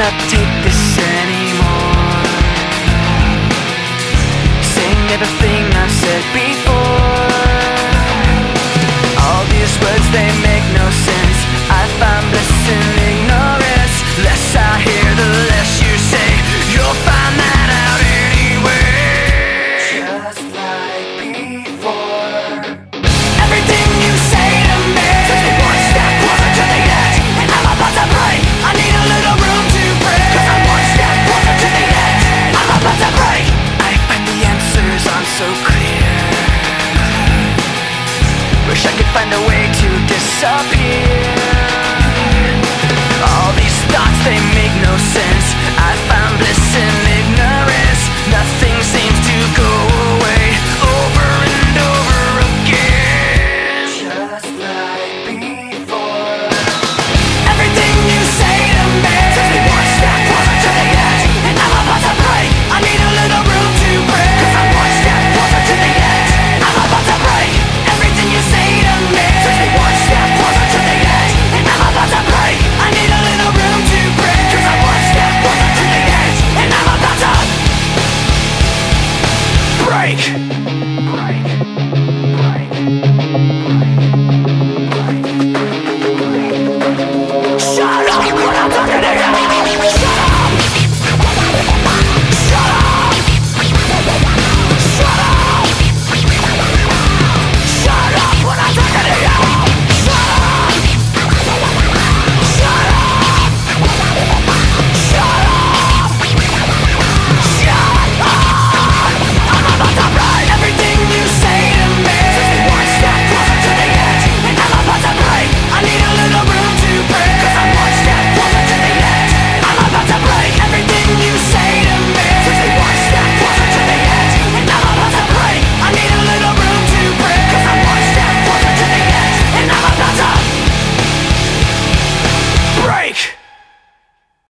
cannot take this anymore. Saying everything I've said before. All these words, they make no sense. I find bliss in ignorance. Less I hear, the less you say. You'll find that out anyway. Just like before. Everything you say to me takes me one step closer to the edge, and I'm about to break. I need a little room to breathe, 'cause I'm one step closer to the edge. I'm about to break. I find the answers aren't so clear. Wish I could find a way to disappear. All these thoughts, they make no sense. I found bliss in ignorance. Nothing seems to go away. Over and over again. Just like before. Everything you say to me takes me one step closer to the edge, and I'm about to break. I need a little room to breathe, 'cause I'm one step closer to the edge. I'm about to break. Everything you say to me takes me one step closer to the edge, and I'm about to break. I need a little room to breathe, 'cause I'm one step closer to the edge, and I'm about to break. Break. Break. Break.